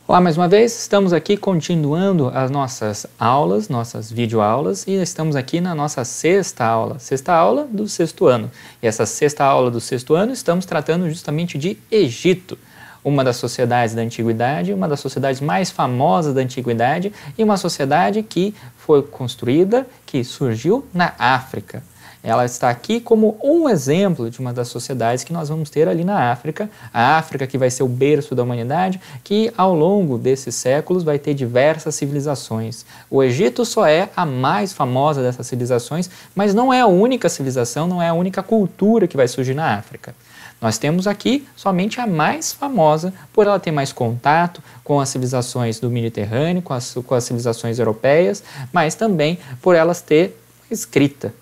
Olá, mais uma vez, estamos aqui continuando as nossas aulas, nossas videoaulas, e estamos aqui na nossa sexta aula do sexto ano. E essa sexta aula do sexto ano estamos tratando justamente de Egito, uma das sociedades da antiguidade, uma das sociedades mais famosas da antiguidade e uma sociedade que foi construída, que surgiu na África. Ela está aqui como um exemplo de uma das sociedades que nós vamos ter ali na África. A África que vai ser o berço da humanidade, que ao longo desses séculos vai ter diversas civilizações. O Egito só é a mais famosa dessas civilizações, mas não é a única civilização, não é a única cultura que vai surgir na África. Nós temos aqui somente a mais famosa, por ela ter mais contato com as civilizações do Mediterrâneo, com as civilizações europeias, mas também por elas ter escrita.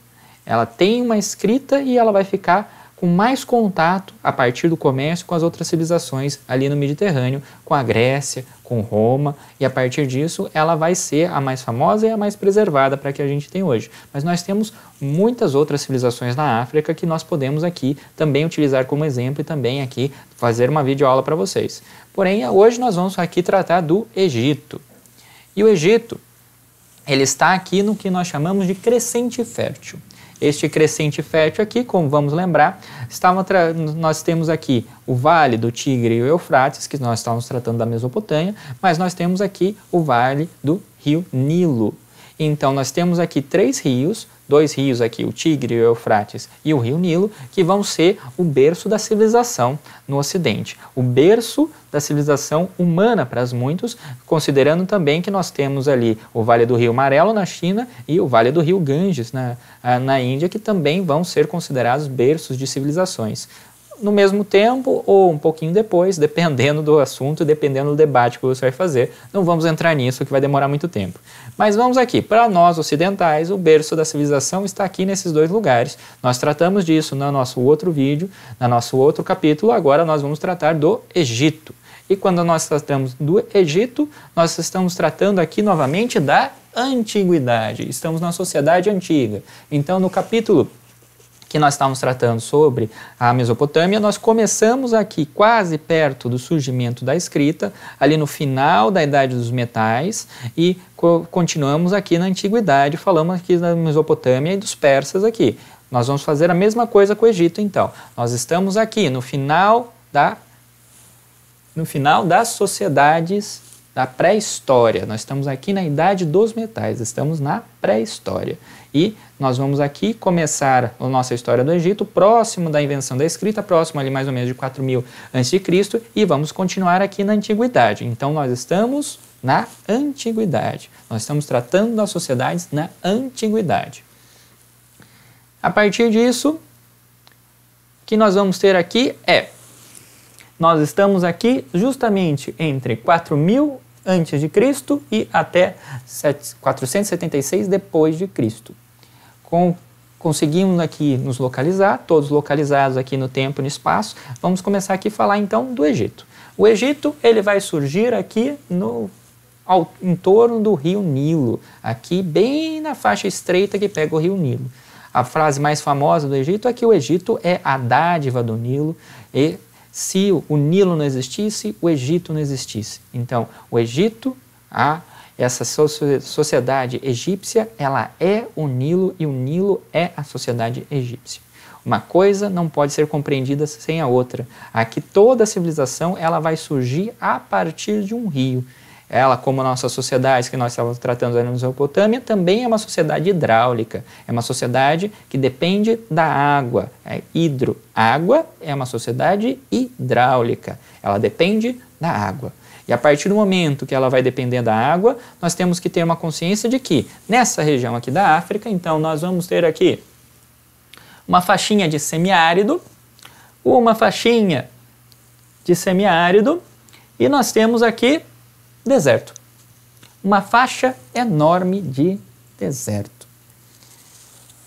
Ela tem uma escrita e ela vai ficar com mais contato a partir do comércio com as outras civilizações ali no Mediterrâneo, com a Grécia, com Roma, e a partir disso ela vai ser a mais famosa e a mais preservada para que a gente tem hoje. Mas nós temos muitas outras civilizações na África que nós podemos aqui também utilizar como exemplo e também aqui fazer uma videoaula para vocês. Porém, hoje nós vamos aqui tratar do Egito. E o Egito, ele está aqui no que nós chamamos de crescente fértil. Este crescente fértil aqui, como vamos lembrar, nós temos aqui o Vale do Tigre e o Eufrates, que nós estávamos tratando da Mesopotâmia, mas nós temos aqui o Vale do Rio Nilo. Então, nós temos aqui dois rios aqui, o Tigre, o Eufrates e o Rio Nilo, que vão ser o berço da civilização no Ocidente. O berço da civilização humana para muitos, considerando também que nós temos ali o Vale do Rio Amarelo na China e o Vale do Rio Ganges na Índia, que também vão ser considerados berços de civilizações. No mesmo tempo ou um pouquinho depois, dependendo do assunto, dependendo do debate que você vai fazer. Não vamos entrar nisso, que vai demorar muito tempo. Mas vamos aqui, para nós ocidentais, o berço da civilização está aqui nesses dois lugares. Nós tratamos disso no nosso outro vídeo, no nosso outro capítulo, agora nós vamos tratar do Egito. E quando nós tratamos do Egito, nós estamos tratando aqui novamente da antiguidade. Estamos na sociedade antiga. Então, no capítulo que nós estávamos tratando sobre a Mesopotâmia, nós começamos aqui quase perto do surgimento da escrita, ali no final da Idade dos Metais, e continuamos aqui na Antiguidade, falamos aqui da Mesopotâmia e dos persas aqui. Nós vamos fazer a mesma coisa com o Egito, então. Nós estamos aqui no final das sociedades da pré-história. Nós estamos aqui na Idade dos Metais, estamos na pré-história. E nós vamos aqui começar a nossa história do Egito próximo da invenção da escrita, próximo ali mais ou menos de 4000 a.C. e vamos continuar aqui na Antiguidade. Então nós estamos na Antiguidade. Nós estamos tratando das sociedades na Antiguidade. A partir disso, o que nós vamos ter aqui nós estamos aqui justamente entre 4000 a.C. e até 476 depois de Cristo. Conseguimos aqui nos localizar, todos localizados aqui no tempo e no espaço. Vamos começar aqui a falar então do Egito. O Egito, ele vai surgir aqui em torno do Rio Nilo, aqui bem na faixa estreita que pega o Rio Nilo. A frase mais famosa do Egito é que o Egito é a dádiva do Nilo, e se o Nilo não existisse, o Egito não existisse. Então, o Egito, essa sociedade egípcia, ela é o Nilo e o Nilo é a sociedade egípcia. Uma coisa não pode ser compreendida sem a outra. Aqui toda a civilização ela vai surgir a partir de um rio. Ela, como a nossa sociedade que nós estávamos tratando na Mesopotâmia, também é uma sociedade hidráulica. É uma sociedade que depende da água. Água é uma sociedade hidráulica. Ela depende da água. E a partir do momento que ela vai depender da água, nós temos que ter uma consciência de que nessa região aqui da África, então nós vamos ter aqui uma faixinha de semiárido, e nós temos aqui deserto. Uma faixa enorme de deserto.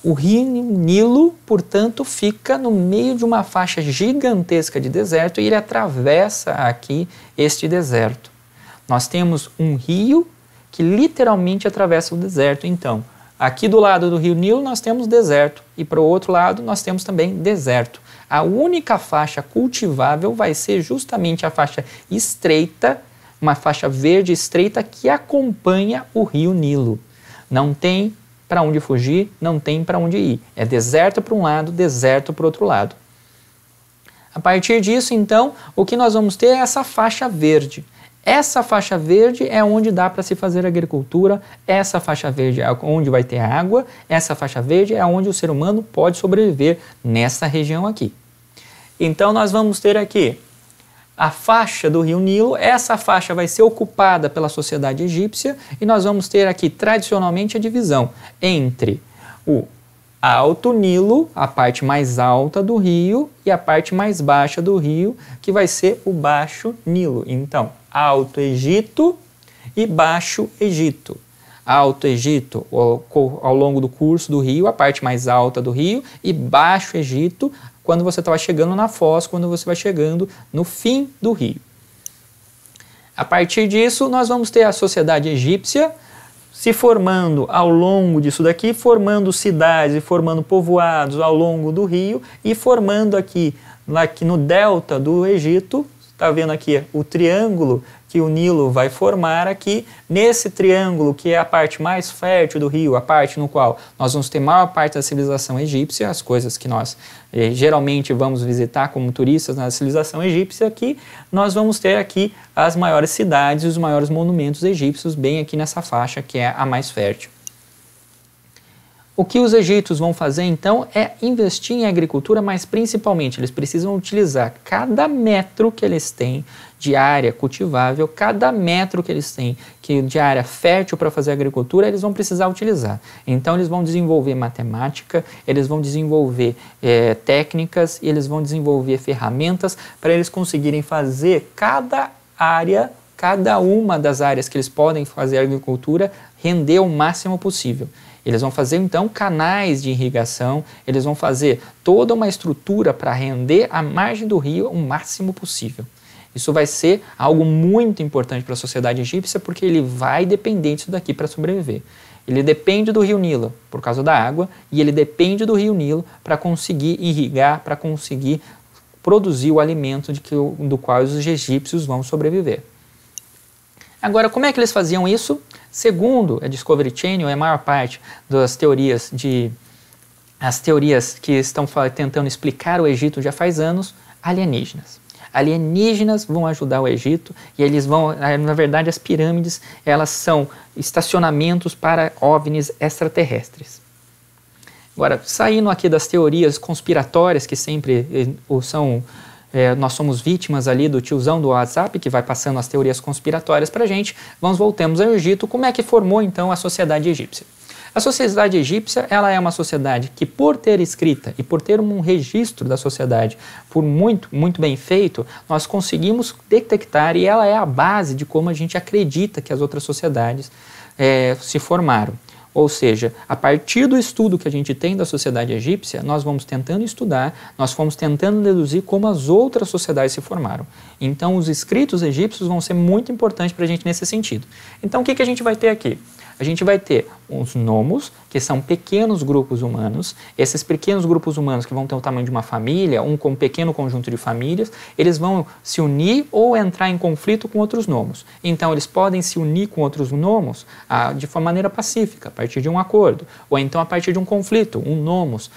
O Rio Nilo, portanto, fica no meio de uma faixa gigantesca de deserto e ele atravessa aqui este deserto. Nós temos um rio que literalmente atravessa o deserto. Então, aqui do lado do Rio Nilo nós temos deserto e para o outro lado nós temos também deserto. A única faixa cultivável vai ser justamente a faixa estreita uma faixa verde estreita que acompanha o rio Nilo. Não tem para onde fugir, não tem para onde ir. É deserto para um lado, deserto para o outro lado. A partir disso, então, o que nós vamos ter é essa faixa verde. Essa faixa verde é onde dá para se fazer agricultura, essa faixa verde é onde vai ter água, essa faixa verde é onde o ser humano pode sobreviver nessa região aqui. Então nós vamos ter aqui a faixa do rio Nilo, essa faixa vai ser ocupada pela sociedade egípcia e nós vamos ter aqui tradicionalmente a divisão entre o Alto Nilo, a parte mais alta do rio, e a parte mais baixa do rio, que vai ser o Baixo Nilo. Então, Alto Egito e Baixo Egito. Alto Egito, ao longo do curso do rio, a parte mais alta do rio, e Baixo Egito, quando você estava chegando na foz, quando você vai chegando no fim do rio. A partir disso, nós vamos ter a sociedade egípcia se formando ao longo disso daqui, formando cidades e formando povoados ao longo do rio e formando aqui no delta do Egito, está vendo aqui o triângulo que o Nilo vai formar aqui, nesse triângulo que é a parte mais fértil do rio, a parte no qual nós vamos ter maior parte da civilização egípcia, as coisas que nós geralmente vamos visitar como turistas na civilização egípcia, aqui nós vamos ter aqui as maiores cidades e os maiores monumentos egípcios bem aqui nessa faixa que é a mais fértil. O que os egípcios vão fazer então é investir em agricultura, mas principalmente eles precisam utilizar cada metro que eles têm de área cultivável, cada metro que eles têm de área fértil para fazer agricultura, eles vão precisar utilizar. Então eles vão desenvolver matemática, eles vão desenvolver técnicas, e eles vão desenvolver ferramentas para eles conseguirem fazer cada área, cada uma das áreas que eles podem fazer agricultura, render o máximo possível. Eles vão fazer, então, canais de irrigação, eles vão fazer toda uma estrutura para render a margem do rio o máximo possível. Isso vai ser algo muito importante para a sociedade egípcia, porque ele vai depender disso daqui para sobreviver. Ele depende do rio Nilo por causa da água, e ele depende do rio Nilo para conseguir irrigar, para conseguir produzir o alimento do qual os egípcios vão sobreviver. Agora, como é que eles faziam isso? Segundo a Discovery Channel, a maior parte das teorias as teorias que estão tentando explicar o Egito já faz anos, alienígenas. Alienígenas vão ajudar o Egito e eles vão, na verdade, as pirâmides, elas são estacionamentos para OVNIs extraterrestres. Agora, saindo aqui das teorias conspiratórias que sempre são... nós somos vítimas ali do tiozão do WhatsApp que vai passando as teorias conspiratórias para a gente. Voltemos ao Egito. Como é que formou então a sociedade egípcia? A sociedade egípcia, ela é uma sociedade que, por ter escrita e por ter um registro da sociedade por muito bem feito, nós conseguimos detectar, e ela é a base de como a gente acredita que as outras sociedades se formaram. Ou seja, a partir do estudo que a gente tem da sociedade egípcia, nós vamos tentando estudar, nós fomos tentando deduzir como as outras sociedades se formaram. Então, os escritos egípcios vão ser muito importantes para a gente nesse sentido. Então, o que a gente vai ter aqui? A gente vai ter os nomos, que são pequenos grupos humanos. Esses pequenos grupos humanos que vão ter o tamanho de uma família, um pequeno conjunto de famílias, eles vão se unir ou entrar em conflito com outros nomos. Então, eles podem se unir com outros nomos de maneira pacífica, a partir de um acordo. Ou então a partir de um conflito, um nomos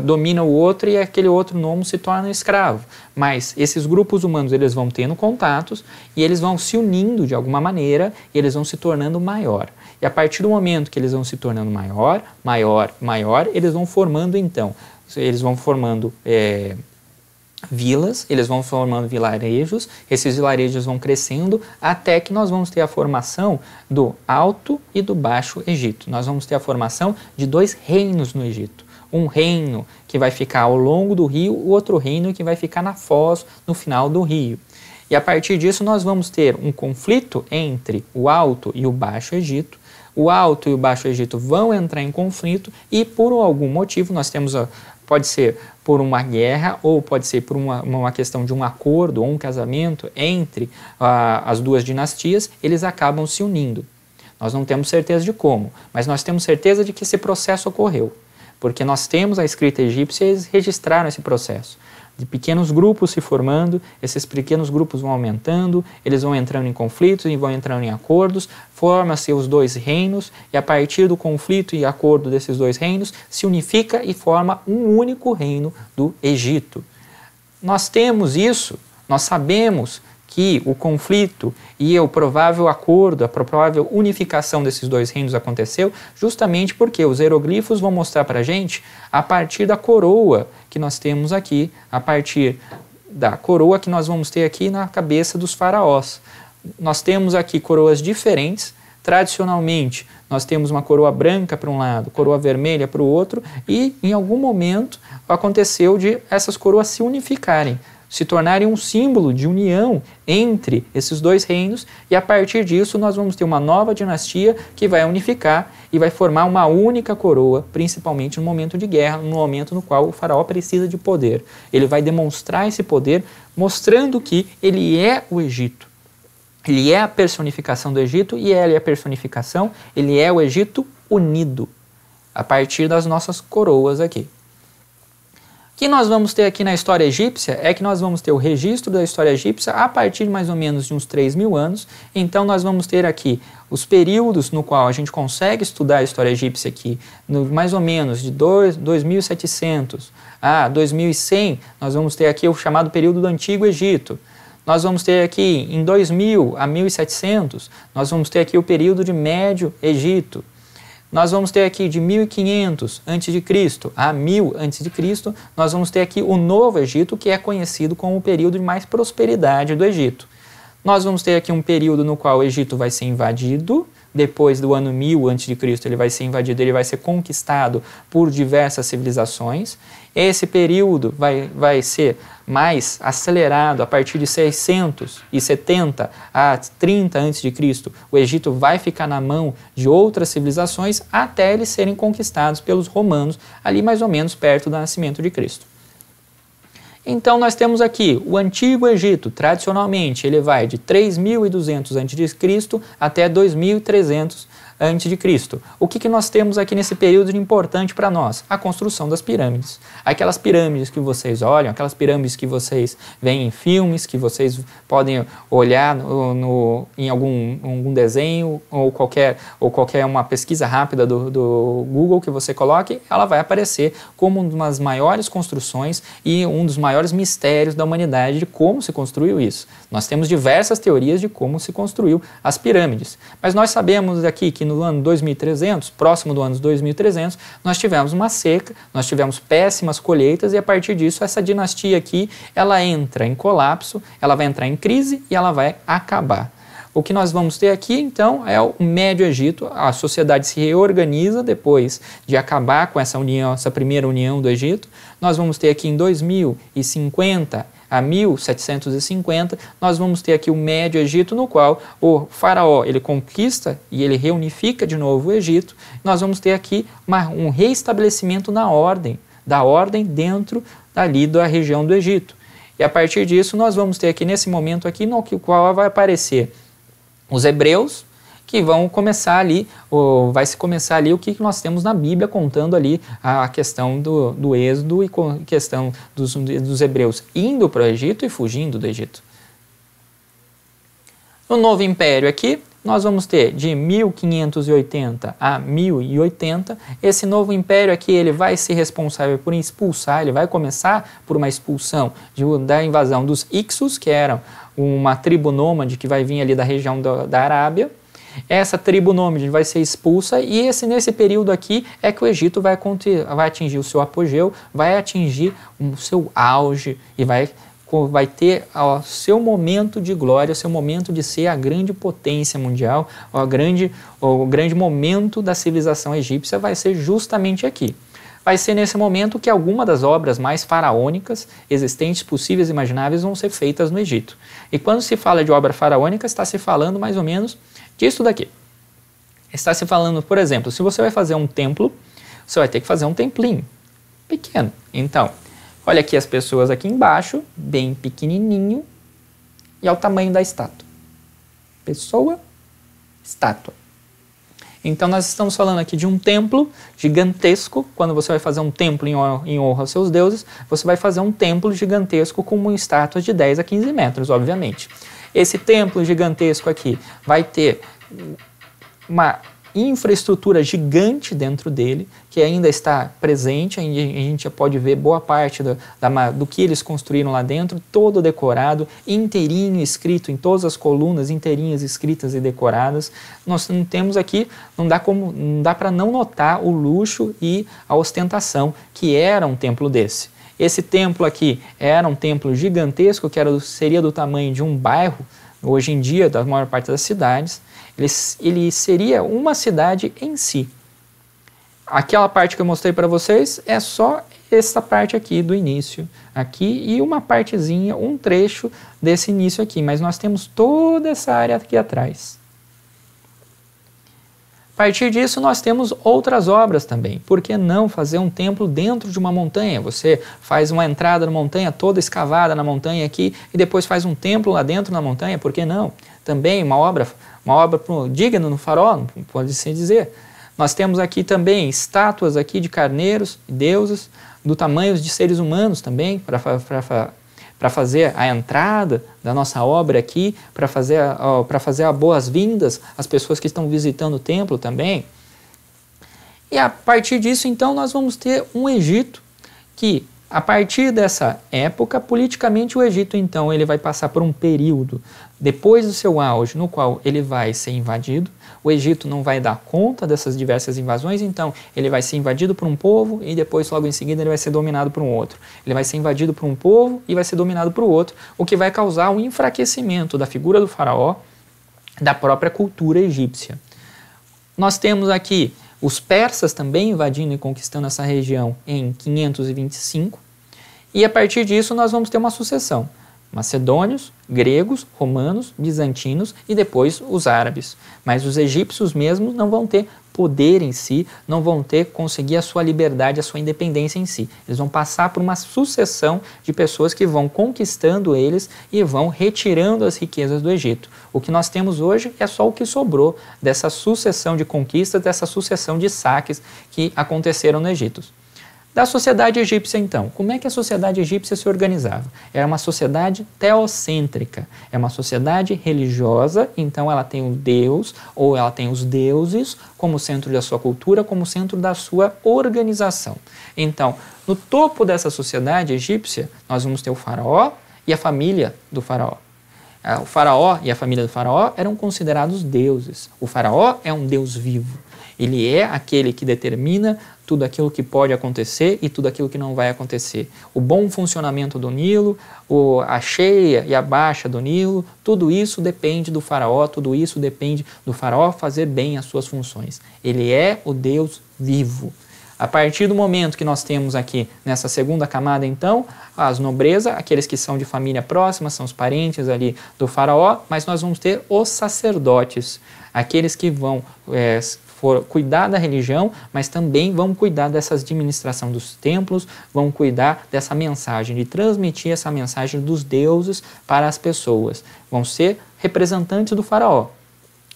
domina o outro e aquele outro nomo se torna escravo. Mas esses grupos humanos, eles vão tendo contatos e eles vão se unindo de alguma maneira e eles vão se tornando maior. E a partir do momento que eles vão se tornando maior, eles vão formando então, vilas, eles vão formando vilarejos, esses vilarejos vão crescendo até que nós vamos ter a formação do Alto e do Baixo Egito. Nós vamos ter a formação de dois reinos no Egito. Um reino que vai ficar ao longo do rio, o outro reino que vai ficar na foz, no final do rio. E a partir disso nós vamos ter um conflito entre o Alto e o Baixo Egito. O Alto e o Baixo Egito vão entrar em conflito e por algum motivo nós temos, pode ser por uma guerra ou pode ser por uma questão de um acordo ou um casamento entre as duas dinastias, eles acabam se unindo. Nós não temos certeza de como, mas nós temos certeza de que esse processo ocorreu, porque nós temos a escrita egípcia e eles registraram esse processo. de pequenos grupos se formando, esses pequenos grupos vão aumentando, eles vão entrando em conflitos e vão entrando em acordos, forma-se os dois reinos e a partir do conflito e acordo desses dois reinos se unifica e forma um único reino do Egito. Nós temos isso, nós sabemos que o conflito e o provável acordo, a provável unificação desses dois reinos aconteceu justamente porque os hieroglifos vão mostrar para a gente a partir da coroa que nós temos aqui, a partir da coroa que nós vamos ter aqui na cabeça dos faraós. Nós temos aqui coroas diferentes, tradicionalmente nós temos uma coroa branca para um lado, coroa vermelha para o outro e em algum momento aconteceu de essas coroas se unificarem, se tornarem um símbolo de união entre esses dois reinos e a partir disso nós vamos ter uma nova dinastia que vai unificar e vai formar uma única coroa, principalmente no momento de guerra, no momento no qual o faraó precisa de poder. Ele vai demonstrar esse poder mostrando que ele é o Egito. Ele é a personificação do Egito e ele é a personificação, ele é o Egito unido, a partir das nossas coroas aqui. O que nós vamos ter aqui na história egípcia é que nós vamos ter o registro da história egípcia a partir de mais ou menos de uns 3.000 anos. Então nós vamos ter aqui os períodos no qual a gente consegue estudar a história egípcia aqui, mais ou menos de 2.700 a 2.100, nós vamos ter aqui o chamado período do Antigo Egito. Nós vamos ter aqui em 2.000 a 1.700, nós vamos ter aqui o período de Médio Egito. Nós vamos ter aqui de 1500 a.C. a 1000 a.C., nós vamos ter aqui o Novo Egito, que é conhecido como o período de mais prosperidade do Egito. Nós vamos ter aqui um período no qual o Egito vai ser invadido, depois do ano 1000 a.C. ele vai ser invadido, ele vai ser conquistado por diversas civilizações. Esse período vai ser mais acelerado a partir de 670 a 30 a.C. O Egito vai ficar na mão de outras civilizações até eles serem conquistados pelos romanos, ali mais ou menos perto do nascimento de Cristo. Então nós temos aqui o Antigo Egito, tradicionalmente ele vai de 3.200 a.C. até 2.300 a.C. O que nós temos aqui nesse período de importante para nós? A construção das pirâmides. Aquelas pirâmides que vocês olham, aquelas pirâmides que vocês veem em filmes, que vocês podem olhar em algum desenho ou qualquer uma pesquisa rápida do Google que você coloque, ela vai aparecer como uma das maiores construções e um dos maiores mistérios da humanidade de como se construiu isso. Nós temos diversas teorias de como se construiu as pirâmides, mas nós sabemos aqui que no ano 2300, próximo do ano 2300, nós tivemos uma seca, nós tivemos péssimas colheitas e a partir disso essa dinastia aqui, ela entra em colapso, ela vai entrar em crise e ela vai acabar. O que nós vamos ter aqui, então, é o Médio Egito. A sociedade se reorganiza depois de acabar com essa união, essa primeira união do Egito. Nós vamos ter aqui em 2050 a 1750, nós vamos ter aqui o Médio Egito, no qual o faraó ele conquista e ele reunifica de novo o Egito. Nós vamos ter aqui um reestabelecimento da ordem dentro ali da região do Egito. E a partir disso nós vamos ter aqui nesse momento aqui no qual vai aparecer os hebreus, que vão começar ali, vai se começar ali o que nós temos na Bíblia contando ali a questão do êxodo e a questão dos hebreus indo para o Egito e fugindo do Egito. No Novo Império aqui, nós vamos ter de 1580 a 1080, esse novo império aqui ele vai ser responsável por expulsar, ele vai começar por uma expulsão da invasão dos Hicsos, que eram uma tribo nômade que vai vir ali da região da Arábia. Essa tribo nômade vai ser expulsa e nesse período aqui é que o Egito vai atingir o seu apogeu, vai atingir o seu auge e vai ter o seu momento de glória, o seu momento de ser a grande potência mundial, o grande momento da civilização egípcia vai ser justamente aqui. Vai ser nesse momento que alguma das obras mais faraônicas existentes, possíveis e imagináveis vão ser feitas no Egito. E quando se fala de obra faraônica, está se falando mais ou menos disso daqui. Está se falando, por exemplo, se você vai fazer um templo, você vai ter que fazer um templinho pequeno. Então, olha aqui as pessoas aqui embaixo, bem pequenininho, e é o tamanho da estátua. Pessoa, estátua. Então nós estamos falando aqui de um templo gigantesco. Quando você vai fazer um templo em honra aos seus deuses, você vai fazer um templo gigantesco com uma estátua de 10 a 15 metros, obviamente. Esse templo gigantesco aqui vai ter uma infraestrutura gigante dentro dele, que ainda está presente, a gente já pode ver boa parte do que eles construíram lá dentro, todo decorado, inteirinho escrito em todas as colunas, inteirinhas escritas e decoradas. Nós não temos aqui, não dá para não notar o luxo e a ostentação que era um templo desse. Esse templo aqui era um templo gigantesco, que seria do tamanho de um bairro, hoje em dia, da maior parte das cidades. Ele seria uma cidade em si. Aquela parte que eu mostrei para vocês é só essa parte aqui do início, aqui, e uma partezinha, um trecho desse início aqui, mas nós temos toda essa área aqui atrás. A partir disso, nós temos outras obras também. Por que não fazer um templo dentro de uma montanha? Você faz uma entrada na montanha, toda escavada na montanha aqui, e depois faz um templo lá dentro na montanha, por que não? Também uma obra digna no Faraó, pode-se dizer. Nós temos aqui também estátuas aqui de carneiros e deuses, do tamanho de seres humanos também, para fazer a entrada da nossa obra aqui, para fazer as boas-vindas às pessoas que estão visitando o templo também. E a partir disso, então, nós vamos ter um Egito que, a partir dessa época, politicamente o Egito, então, ele vai passar por um período, depois do seu auge, no qual ele vai ser invadido. O Egito não vai dar conta dessas diversas invasões, então ele vai ser invadido por um povo e depois, logo em seguida, ele vai ser dominado por um outro. Ele vai ser invadido por um povo e vai ser dominado por outro, o que vai causar um enfraquecimento da figura do faraó, da própria cultura egípcia. Nós temos aqui os persas também invadindo e conquistando essa região em 525, e a partir disso nós vamos ter uma sucessão. Macedônios, gregos, romanos, bizantinos e depois os árabes. Mas os egípcios mesmos não vão ter poder em si, não vão conseguir a sua liberdade, a sua independência em si. Eles vão passar por uma sucessão de pessoas que vão conquistando eles e vão retirando as riquezas do Egito. O que nós temos hoje é só o que sobrou dessa sucessão de conquistas, dessa sucessão de saques que aconteceram no Egito. Da sociedade egípcia, então, como é que a sociedade egípcia se organizava? Era uma sociedade teocêntrica, é uma sociedade religiosa, então ela tem o Deus, ou ela tem os deuses, como centro da sua cultura, como centro da sua organização. Então, no topo dessa sociedade egípcia, nós vamos ter o faraó e a família do faraó. O faraó e a família do faraó eram considerados deuses. O faraó é um deus vivo. Ele é aquele que determina tudo aquilo que pode acontecer e tudo aquilo que não vai acontecer. O bom funcionamento do Nilo, a cheia e a baixa do Nilo, tudo isso depende do faraó, tudo isso depende do faraó fazer bem as suas funções. Ele é o Deus vivo. A partir do momento que nós temos aqui, nessa segunda camada, então, as nobreza, aqueles que são de família próxima, são os parentes ali do faraó, mas nós vamos ter os sacerdotes, aqueles que vão cuidar da religião, mas também vão cuidar dessa administração dos templos, vão cuidar dessa mensagem, de transmitir essa mensagem dos deuses para as pessoas. Vão ser representantes do faraó.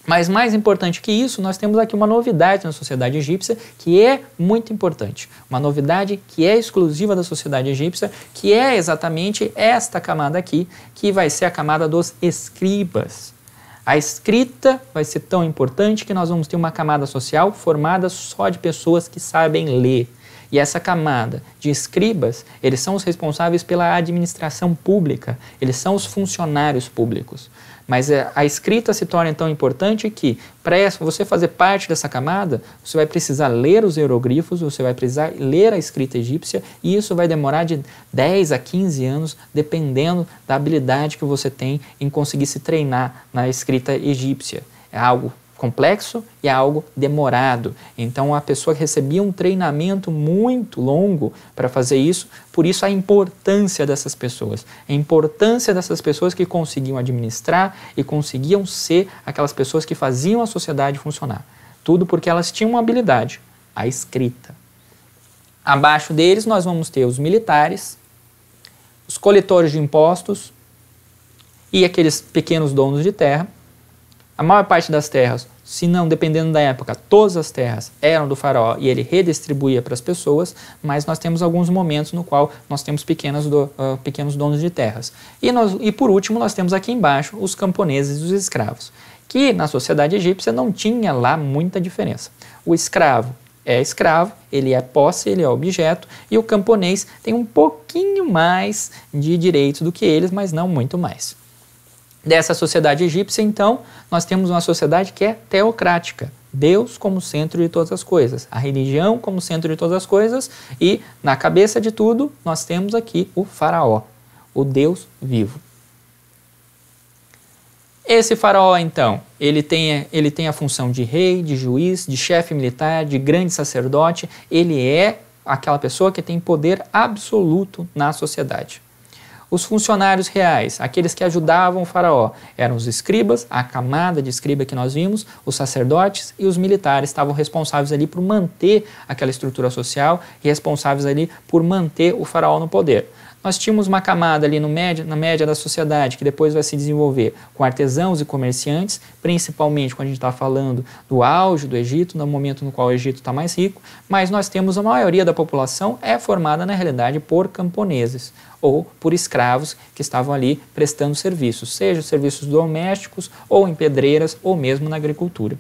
Mas mais importante que isso, nós temos aqui uma novidade na sociedade egípcia que é muito importante. Uma novidade que é exclusiva da sociedade egípcia, que é exatamente esta camada aqui, que vai ser a camada dos escribas. A escrita vai ser tão importante que nós vamos ter uma camada social formada só de pessoas que sabem ler. E essa camada de escribas, eles são os responsáveis pela administração pública, eles são os funcionários públicos. Mas a escrita se torna tão importante que, para você fazer parte dessa camada, você vai precisar ler os hieroglifos, você vai precisar ler a escrita egípcia, e isso vai demorar de 10 a 15 anos, dependendo da habilidade que você tem em conseguir se treinar na escrita egípcia. É algo complexo e é algo demorado. Então a pessoa recebia um treinamento muito longo para fazer isso, por isso a importância dessas pessoas. A importância dessas pessoas que conseguiam administrar e conseguiam ser aquelas pessoas que faziam a sociedade funcionar. Tudo porque elas tinham uma habilidade, a escrita. Abaixo deles nós vamos ter os militares, os coletores de impostos e aqueles pequenos donos de terra. A maior parte das terras se não, dependendo da época, todas as terras eram do faraó e ele redistribuía para as pessoas, mas nós temos alguns momentos no qual nós temos pequenos donos de terras. E por último, nós temos aqui embaixo os camponeses e os escravos, que na sociedade egípcia não tinha lá muita diferença. O escravo é escravo, ele é posse, ele é objeto, e o camponês tem um pouquinho mais de direitos do que eles, mas não muito mais. Dessa sociedade egípcia, então, nós temos uma sociedade que é teocrática, Deus como centro de todas as coisas, a religião como centro de todas as coisas, e na cabeça de tudo nós temos aqui o faraó, o Deus vivo. Esse faraó, então, ele tem a função de rei, de juiz, de chefe militar, de grande sacerdote. Ele é aquela pessoa que tem poder absoluto na sociedade. Os funcionários reais, aqueles que ajudavam o faraó, eram os escribas, a camada de escriba que nós vimos, os sacerdotes e os militares estavam responsáveis ali por manter aquela estrutura social e responsáveis ali por manter o faraó no poder. Nós tínhamos uma camada ali na média da sociedade que depois vai se desenvolver com artesãos e comerciantes, principalmente quando a gente está falando do auge do Egito, no momento no qual o Egito está mais rico, mas nós temos a maioria da população é formada na realidade por camponeses ou por escravos que estavam ali prestando serviços, seja serviços domésticos ou em pedreiras ou mesmo na agricultura.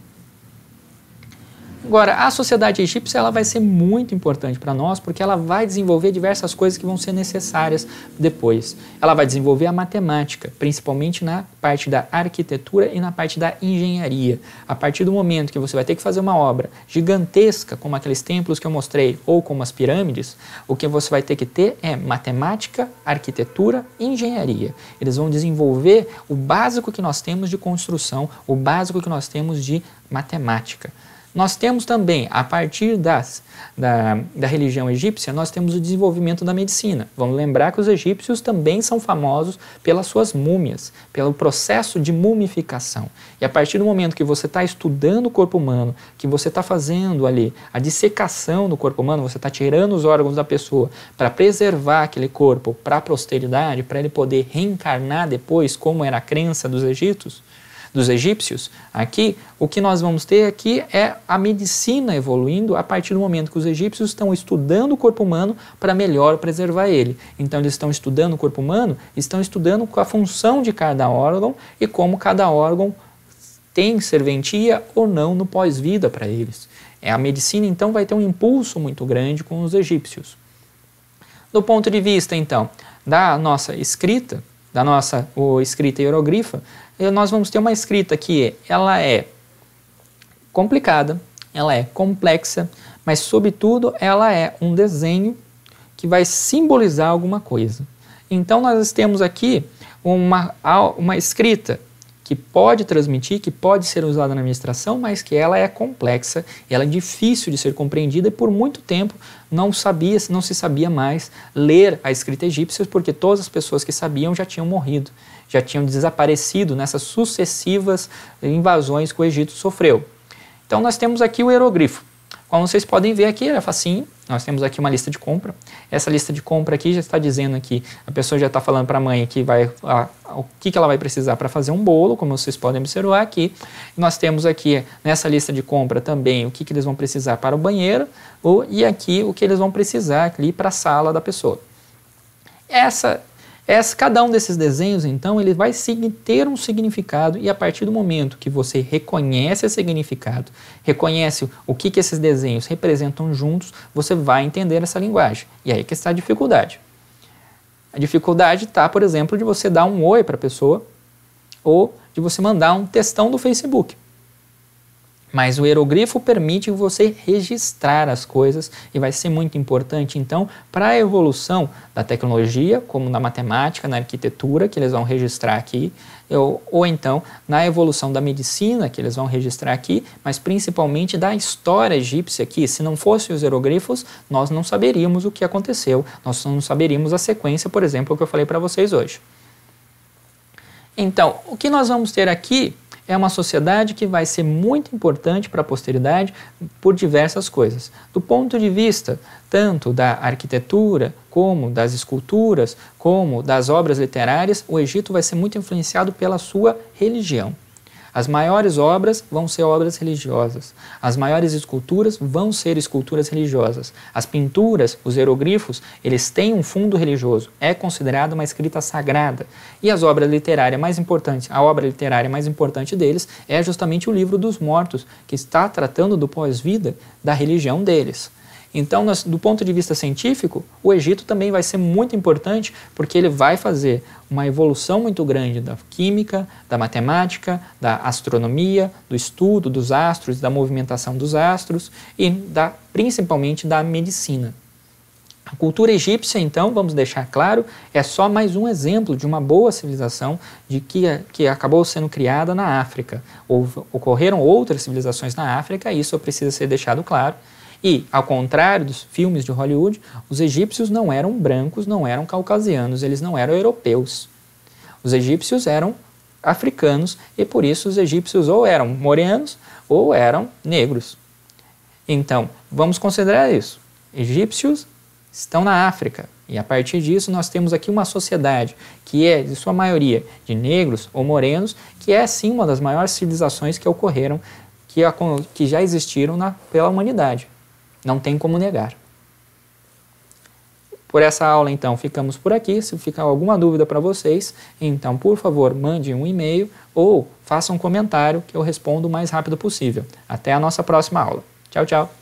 Agora, a sociedade egípcia ela vai ser muito importante para nós porque ela vai desenvolver diversas coisas que vão ser necessárias depois. Ela vai desenvolver a matemática, principalmente na parte da arquitetura e na parte da engenharia. A partir do momento que você vai ter que fazer uma obra gigantesca, como aqueles templos que eu mostrei, ou como as pirâmides, o que você vai ter que ter é matemática, arquitetura e engenharia. Eles vão desenvolver o básico que nós temos de construção, o básico que nós temos de matemática. Nós temos também, a partir da religião egípcia, nós temos o desenvolvimento da medicina. Vamos lembrar que os egípcios também são famosos pelas suas múmias, pelo processo de mumificação. E a partir do momento que você está estudando o corpo humano, que você está fazendo ali a dissecação do corpo humano, você está tirando os órgãos da pessoa para preservar aquele corpo para a posteridade, para ele poder reencarnar depois, como era a crença dos egípcios, aqui, o que nós vamos ter aqui é a medicina evoluindo a partir do momento que os egípcios estão estudando o corpo humano para melhor preservar ele. Então, eles estão estudando o corpo humano, estão estudando a função de cada órgão e como cada órgão tem serventia ou não no pós-vida para eles. A medicina, então, vai ter um impulso muito grande com os egípcios. Do ponto de vista, então, da nossa escrita, escrita hieroglifa, nós vamos ter uma escrita que ela é complicada, ela é complexa, mas, sobretudo, ela é um desenho que vai simbolizar alguma coisa. Então, nós temos aqui uma escrita que pode transmitir, que pode ser usada na administração, mas que ela é complexa, ela é difícil de ser compreendida e por muito tempo não se sabia mais ler a escrita egípcia, porque todas as pessoas que sabiam já tinham morrido, já tinham desaparecido nessas sucessivas invasões que o Egito sofreu. Então nós temos aqui o hieroglifo. Como vocês podem ver aqui, é facinho. Nós temos aqui uma lista de compra. Essa lista de compra aqui já está dizendo aqui, a pessoa já está falando para a mãe que o que ela vai precisar para fazer um bolo, como vocês podem observar aqui. Nós temos aqui nessa lista de compra também o que eles vão precisar para o banheiro e aqui o que eles vão precisar ali para a sala da pessoa. Cada um desses desenhos, então, ele vai ter um significado e a partir do momento que você reconhece esse significado, reconhece o que esses desenhos representam juntos, você vai entender essa linguagem. E aí que está a dificuldade. A dificuldade está, por exemplo, de você dar um oi para a pessoa ou de você mandar um textão do Facebook. Mas o hieroglifo permite você registrar as coisas e vai ser muito importante, então, para a evolução da tecnologia, como na matemática, na arquitetura, que eles vão registrar aqui, ou então na evolução da medicina, que eles vão registrar aqui, mas principalmente da história egípcia, que se não fossem os hieroglifos, nós não saberíamos o que aconteceu, nós não saberíamos a sequência, por exemplo, que eu falei para vocês hoje. Então, o que nós vamos ter aqui é uma sociedade que vai ser muito importante para a posteridade por diversas coisas. Do ponto de vista tanto da arquitetura, como das esculturas, como das obras literárias, o Egito vai ser muito influenciado pela sua religião. As maiores obras vão ser obras religiosas. As maiores esculturas vão ser esculturas religiosas. As pinturas, os hieroglifos, eles têm um fundo religioso. É considerado uma escrita sagrada. E as obras literárias mais importantes, a obra literária mais importante deles é justamente o Livro dos Mortos, que está tratando do pós-vida da religião deles. Então, do ponto de vista científico, o Egito também vai ser muito importante porque ele vai fazer uma evolução muito grande da química, da matemática, da astronomia, do estudo dos astros, da movimentação dos astros e principalmente da medicina. A cultura egípcia, então, vamos deixar claro, é só mais um exemplo de uma boa civilização que acabou sendo criada na África. Ocorreram outras civilizações na África, isso precisa ser deixado claro. E, ao contrário dos filmes de Hollywood, os egípcios não eram brancos, não eram caucasianos, eles não eram europeus. Os egípcios eram africanos e, por isso, os egípcios ou eram morenos ou eram negros. Então, vamos considerar isso. Egípcios estão na África e, a partir disso, nós temos aqui uma sociedade que é, de sua maioria, de negros ou morenos, que é, sim, uma das maiores civilizações que ocorreram, que já existiram pela humanidade. Não tem como negar. Por essa aula, então, ficamos por aqui. Se ficar alguma dúvida para vocês, então, por favor, mande um e-mail ou faça um comentário que eu respondo o mais rápido possível. Até a nossa próxima aula. Tchau, tchau!